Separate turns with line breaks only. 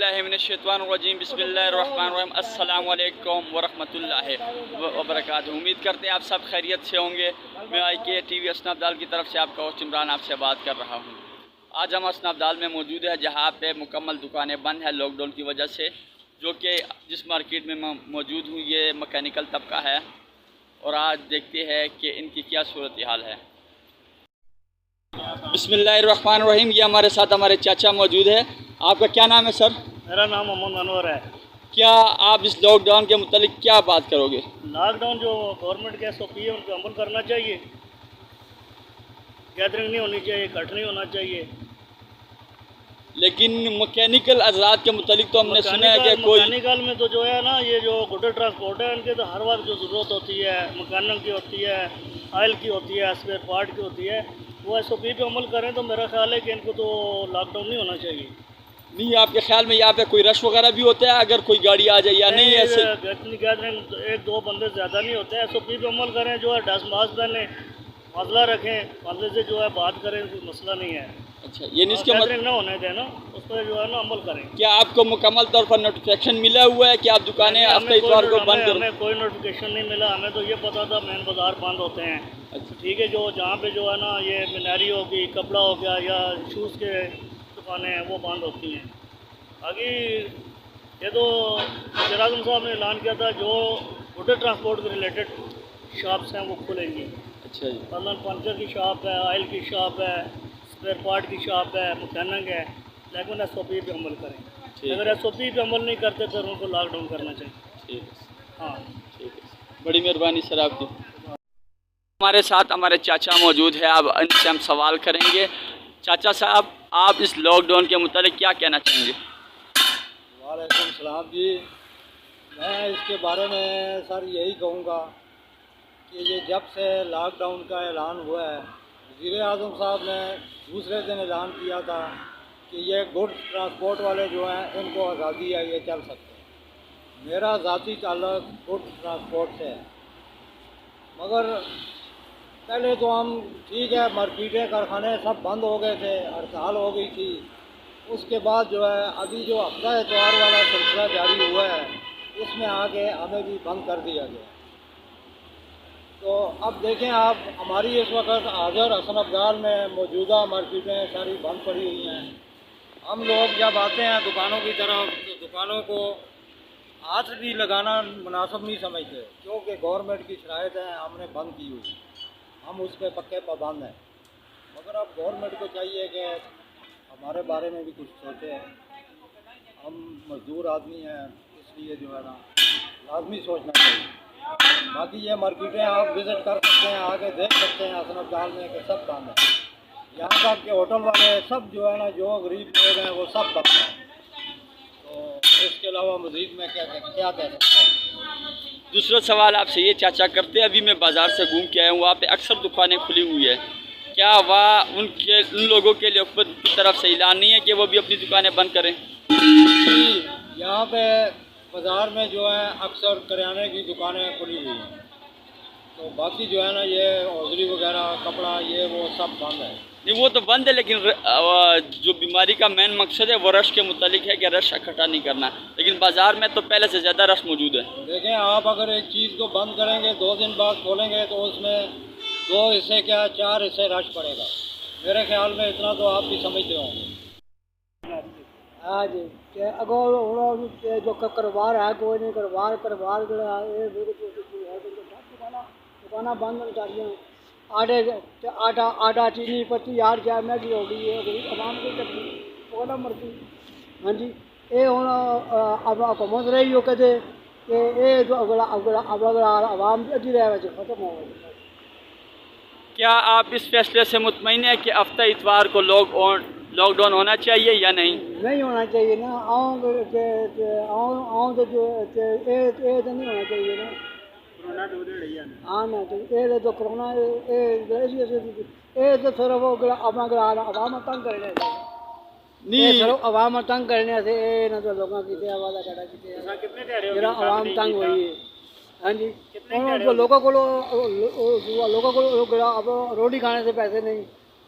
बिल्लाहि मिनश्शैतानिर्रजीम बिस्मिल्लाहिर्रहमानिर्रहीम अस्सलामु अलैकुम वरहमतुल्लाहि वबरकातुहू। उम्मीद करते हैं आप सब खैरियत से होंगे। मैं IK TV असनाबदाल की तरफ से आपका होस्ट इमरान आपसे बात कर रहा हूँ। आज हम असनाबदाल में मौजूद है जहाँ पे मुकम्मल दुकानें बंद हैं लॉकडाउन की वजह से। जो कि जिस मार्केट में मैं मौजूद हूँ ये मैकेनिकल तबका है और आज देखते हैं कि इनकी क्या सूरत हाल है। बिस्मिल्लाहिर्रहमानिर्रहीम। ये हमारे साथ हमारे चाचा मौजूद है। आपका क्या नाम है सर?
मेरा नाम मोहम्मद अनवर है।
क्या आप इस लॉकडाउन के मुतालिक क्या बात करोगे?
लॉकडाउन जो गवर्नमेंट के SOP है उनको अमल करना चाहिए। गैदरिंग नहीं होनी चाहिए, इकट्ठ नहीं होना चाहिए।
लेकिन मैकेनिकल अज़रात के मुतालिक तो हमने सुना है कि कोई
मैकेनिकल में तो जो है ना, ये जो गुड्डे ट्रांसपोर्ट है इनके तो हर वक्त जो ज़रूरत होती है मैकेनिक की होती है, ऑयल की होती है, स्पेयर पार्ट की होती है, वो SOP पे अमल करें तो मेरा ख्याल है कि इनको तो लॉकडाउन नहीं होना चाहिए।
नहीं, आपके ख्याल में यहाँ पे कोई रश वगैरह भी होता है अगर कोई गाड़ी आ जाए या नहीं? ऐसे
गैदरिंग एक दो बंदे ज़्यादा नहीं होते हैं। SOP पे अमल करें, जो है डस्ट मास्क पहने, फासला रखें, फासले से जो है बात करें, कोई मसला नहीं है।
अच्छा, ये इसके
गैदरिंग ना होने दें ना, उस पर जो है ना अमल करें।
क्या आपको मुकम्मल तौर पर नोटिफिकेशन मिला हुआ है कि आप दुकानें हफ्ते इतवार को बंद करें?
हमें कोई नोटिफिकेशन नहीं मिला। हमें तो ये पता था मेन बाज़ार बंद होते हैं।
अच्छा
ठीक है, जो जहाँ पे जो है ना ये मिनारी होगी, कपड़ा हो गया या शूज़ के दुकानें हैं वो बंद होती हैं। बाकी ये तो वज़ीर आज़म साहब ने ऐलान किया था जो गुड्डे ट्रांसपोर्ट के रिलेटेड शॉप्स हैं वो खुलेंगी।
अच्छा जी।
मतलब पंचर की शॉप है, ऑयल की शॉप है, स्पेयर पार्ट की शॉप है, मैकेनिक है, लेकिन SOP पे अमल करें। अगर SOP पे अमल नहीं करते तो उनको लॉकडाउन करना चाहिए।
ठीक है।
हाँ
ठीक है, बड़ी मेहरबानी सर आपकी। हमारे साथ हमारे चाचा मौजूद है, अब इनसे हम सवाल करेंगे। चाचा साहब, आप इस लॉकडाउन के मुतालिक क्या कहना चाहेंगे?
वालेकुम सलाम जी। मैं इसके बारे में सर यही कहूँगा कि ये जब से लॉकडाउन का ऐलान हुआ है, वज़ीर आज़म साहब ने दूसरे दिन ऐलान किया था कि ये गुड्स ट्रांसपोर्ट वाले जो हैं इनको आज़ादी है, ये चल सकते हैं। मेरा ज़ाती ताल्लुक़ गुड्स ट्रांसपोर्ट से है, मगर पहले तो हम ठीक है मार्केटें कारखाने सब बंद हो गए थे, हड़ताल हो गई थी। उसके बाद जो है अभी जो हफ्ता इतवार वाला सिलसिला जारी हुआ है इसमें आके हमें भी बंद कर दिया गया। तो अब देखें आप, हमारी इस वक्त हाज़र हसन अब्दाल में मौजूदा मार्केटें सारी बंद पड़ी हुई हैं। हम लोग जब आते हैं दुकानों की तरफ तो दुकानों को हाथ भी लगाना मुनासिब नहीं समझते, क्योंकि गवर्नमेंट की शराइत है, हमने बंद की हुई, हम उस पर पक्के पाबंद हैं। मगर अब गवर्नमेंट को चाहिए कि हमारे बारे में भी कुछ सोचें। हम मजदूर आदमी हैं, इसलिए जो है ना लाजमी सोचना चाहिए। बाकी ये मार्केटें आप विज़िट कर सकते हैं, आके देख सकते हैं हसन अब्दाल में कि सब बंद है। यहाँ तक के होटल वाले सब जो है ना, जो गरीब लोग हैं वो सब बंद हैं। तो इसके अलावा मज़ीद में क्या कह सकता हूँ।
दूसरा सवाल आपसे ये चाचा करते हैं, अभी मैं बाज़ार से घूम के आया हूँ, वहाँ पे अक्सर दुकानें खुली हुई है। क्या वह उन लोगों के लिए हुकूमत की तरफ से ऐलान नहीं है कि वो भी अपनी दुकानें बंद करें?
यहाँ पे बाज़ार में जो है अक्सर करियाने की दुकानें खुली हुई हैं, तो बाकी जो है ना ये हौजरी वगैरह कपड़ा ये वो सब बंद है।
नहीं, वो तो बंद है, लेकिन जो बीमारी का मेन मकसद है वो रश के मुतालिक है कि रश इकट्ठा नहीं करना। लेकिन बाज़ार में तो पहले से ज़्यादा रश मौजूद है।
देखें आप, अगर एक चीज़ को बंद करेंगे 2 दिन बाद खोलेंगे तो उसमें 2 हिस्से क्या 4 हिस्से रश पड़ेगा। मेरे ख्याल में इतना तो आप भी समझते होंगे।
हाँ जी, अगो जो कारोबार है कोई नहीं, कारोबार दुकाना बंद होनी चाहिए। आटा चीनी पत्ती यार क्या मैगी हो गई है, आवाम को करती ना मर्जी। हाँ जी, ये हूँ अब हुकूमत रही हो कहते कि ये जो अगला आवाम अजी रह खत्म हो गई।
क्या आप इस फैसले से मुतमईन है कि हफ्ता इतवार को लॉकडाउन होना चाहिए या नहीं?
नहीं होना चाहिए ना, आऊँ तो नहीं होना चाहिए ना। हाँ ना, तो कोरोना तो सिर्फ अपना आवाम तंग करने नहीं, सिर्फ आवाम तंग करने से ना तो लोगों की आवाज़ कटा आवाम तंग हुई है। हाँ जी, लोगों को रोटी खाने से पैसे नहीं,